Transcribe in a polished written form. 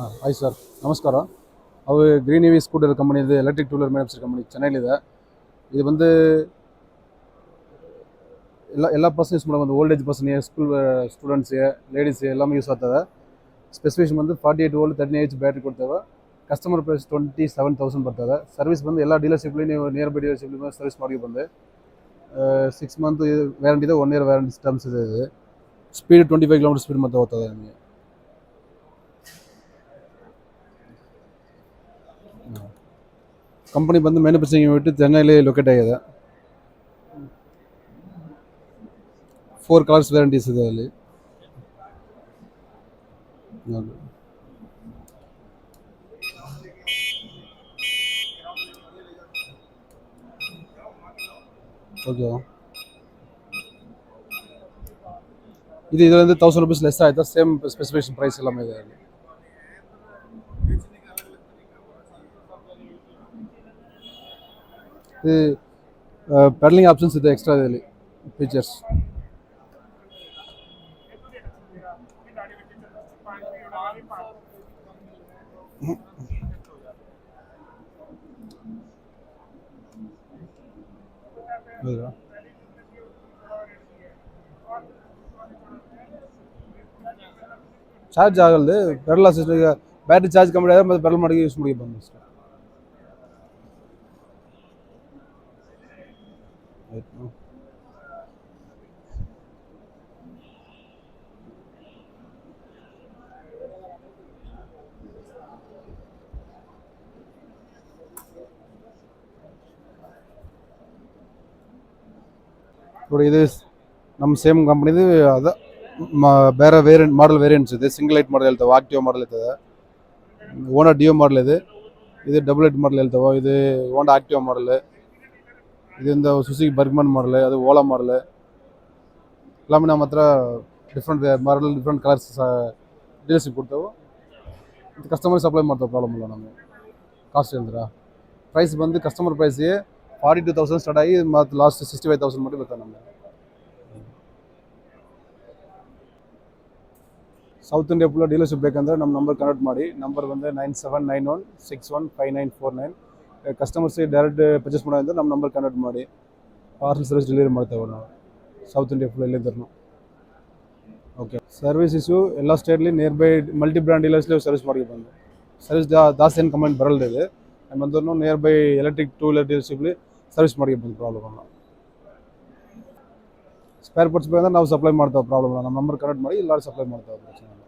Hi sir, ನಮಸ್ಕಾರ. ಅವು green EV scooter company ಇದೆ, electric two wheeler manufacture company ಚೆನ್ನೈಲಿದೆ. ಇದು ಬಂದು ಎಲ್ಲ ಪರ್ಸನ್ ಯೂಸ್ ಮಾಡೋ ಒಂದು ಓಲ್ಡ್ ಏಜ್ ಪರ್ಸನ್ಗೆ, ಸ್ಕೂಲ್ ಸ್ಟೂಡೆಂಟ್ಸ್ಗೆ, ಲೇಡೀಸ್ಗೆ ಎಲ್ಲಾமே ಯೂಸ್ ಆಗ್ತದೆ. ಸ್ಪೆಸಿಫಿಕೇಶನ್ ಬಂದು 48 ವೋಲ್ಟ್ 13 ಬ್ಯಾಟ್ರಿ ಕೊಡ್ತೇವೆ. ಕಸ್ಟಮರ್ ಪ್ರೈಸ್ 27,000 ಬರ್ತದೆ. ಸರ್ವಿಸ್ ಬಂದು ಎಲ್ಲ ಡೀಲರ್ಶಿಪ್ಲಿ ನೀವು ನಿಯರ್ ಬೈ ಡೀಲರ್ಶಿಪ್ಲಿ ಸರ್ವಿಸ್ ಮಾಡಿ ಬಂದು 6 ಮಂತ್ ವ್ಯಾರಂಟಿ ಇದೆ, 1 ಇಯರ್ ವ್ಯಾರಂಟಿ ಟರ್ಮ್ಸ್ ಇದೆ. ಸ್ಪೀಡ್ 25 ಕಿಲೋಮೀಟರ್ ಸ್ಪೀಡ್ ಮತ್ತೆ ಹೋಗ್ತದೆ ನಿಮಗೆ. ಕಂಪನಿ ಬಂದು ಮ್ಯಾನುಫ್ಯಾಕ್ಚರಿಂಗ್ ಯೂನಿಟ್ ಚೆನ್ನೈಲಿ ಲೊಕೇಟ್ ಆಗಿದೆ. 4 ಕಲರ್ಸ್ ವ್ಯಾರಂಟೀಸ್ ಇದೆ ಅಲ್ಲಿ. ಓಕೆ, ಇದರಿಂದ 1000 rupees ಲೆಸ್ ಆಯ್ತಾ. ಸೇಮ್ ಸ್ಪೆಸಿಫಿಕೇಶನ್ ಪ್ರೈಸ್ ಎಲ್ಲಾமே ಇದೆ ಅಲ್ಲಿ. ಇದು ಪೆಡಲಿಂಗ್ ಆಪ್ಷನ್ಸ್ ಇದೆ ಎಕ್ಸ್ಟ್ರಾ ಇದರಲ್ಲಿ ಫೀಚರ್ಸ್. ಹೌದಾ, ಚಾರ್ಜ್ ಆಗಲ್ದೆ ಪೆಡಲ್ ಅಸಿಸ್ಟ್. ಈಗ ಬ್ಯಾಟ್ರಿ ಚಾರ್ಜ್ ಕಂಪ್ಲೀಟ್ ಆದರೆ ಮತ್ತೆ ಪೆಡಲ್ ಮಾಡಿ ಯೂಸ್ ಮಾಡಿ ಬಂದು ಅಷ್ಟೇ. ಆಯ್ತು. ನೋಡಿ, ಇದು ನಮ್ಮ ಸೇಮ್ ಕಂಪ್ನಿದು ಅದ ಬೇರೆ ವೇರಿಯಂಟ್ ಮಾಡಲ್ ವೇರಿಯಂಟ್ಸ್ ಇದೆ. ಸಿಂಗಲ್ ಲೈಟ್ ಮಾಡಲ್ ಹೇಳ್ತಾವೆ, ಆಕ್ಟಿವ್ ಮಾಡಲ್ ಇರ್ತದೆ, ಓನಾ ಡಿಯೋ ಮಾಡಲ್ ಇದೆ. ಇದು ಡಬಲ್ ಲೈಟ್ ಮಾಡಲ್ ಹೇಳ್ತಾವೆ, ಇದು ಓನಾ ಆಕ್ಟಿವ್ ಮಾಡಲ್. ಇದರಿಂದ ಸುಸುಕಿ ಬರ್ಗ್ಮನ್ ಮಾಡಲ್, ಅದು ಓಲಾ ಮಾಡಲ್. ಎಲ್ಲಾமே ನಮ್ಮ ಹತ್ರ ಡಿಫ್ರೆಂಟ್ ಮಾಡಲ್, ಡಿಫ್ರೆಂಟ್ ಕಲರ್ಸ್ ಡೀಲರ್ಶಿಪ್ ಕೊಡ್ತಾವೆ. ಕಸ್ಟಮರ್ ಸಪ್ಲೈ ಮಾಡ್ತಾವೆ, ಪ್ರಾಬ್ಲಮ್ ಇಲ್ಲ ನಮಗೆ. ಕಾಸ್ಟ್ ಹೇಳಿದ್ರಾ, ಪ್ರೈಸ್ ಬಂದು ಕಸ್ಟಮರ್ ಪ್ರೈಸ್ಗೆ 42,000 ಸ್ಟಾರ್ಟ್ ಆಗಿ ಮತ್ತು ಲಾಸ್ಟ್ 65,000 ಮಾಡಿ ಬರ್ತದೆ ನಮಗೆ. ಸೌತ್ ಇಂಡಿಯಾ ಫುಲ್ ಡೀಲರ್ಶಿಪ್ ಬೇಕಂದ್ರೆ ನಮ್ಮ ನಂಬರ್ ಕನೆಕ್ಟ್ ಮಾಡಿ. ನಂಬರ್ ಬಂದು 9791615949. ಕಸ್ಟಮರ್ಸ್ ಡೈರೆಕ್ಟ್ ಪರ್ಚೇಸ್ ಮಾಡೋದಂದ್ರೆ ನಮ್ಮ ನಂಬರ್ ಕನೆಕ್ಟ್ ಮಾಡಿ. ಪಾರ್ಸಲ್ ಸರ್ವಿಸ್ ಡೆಲಿವರಿ ಮಾಡ್ತೇವೆ ನಾವು ಸೌತ್ ಇಂಡಿಯಾ ಫುಲ್ ಎಲ್ಲಿದ್ದರೂ. ಓಕೆ, ಸರ್ವಿಸ್ ಇಶ್ಯೂ ಎಲ್ಲ ಸ್ಟೇಟ್ಲಿ ನಿಯರ್ ಬೈ ಮಲ್ಟಿ ಬ್ರ್ಯಾಂಡ್ ಡೀಲರ್ಸ್ಲಿ ಸರ್ವಿಸ್ ಮಾಡಿ ಬಂದು ಸರ್ವಿಸ್ ಜಾಸ್ತಿ ಏನು ಕಮೆಂಟ್ ಬರಲ್ಲ ಇದೆ. ಬಂದರೂ nearby electric two wheeler ಡೀಲರ್ಶಿಪ್ಲಿ ಸರ್ವಿಸ್ ಮಾಡಿ ಬಂದು ಪ್ರಾಬ್ಲಮ್ ಅಲ್ಲ. ಸ್ಪೇರ್ ಪಾರ್ಟ್ಸ್ ಬೇಕಂದ್ರೆ ನಾವು ಸಪ್ಲೈ ಮಾಡ್ತೇವೆ, ಪ್ರಾಬ್ಲಮ್ ಇಲ್ಲ. ನಮ್ಮ ನಂಬರ್ ಕನೆಕ್ಟ್ ಮಾಡಿ ಎಲ್ಲರೂ ಸಪ್ಲೈ ಮಾಡ್ತೇವೆ, ಪ್ರಚನೆ ಇಲ್ಲ.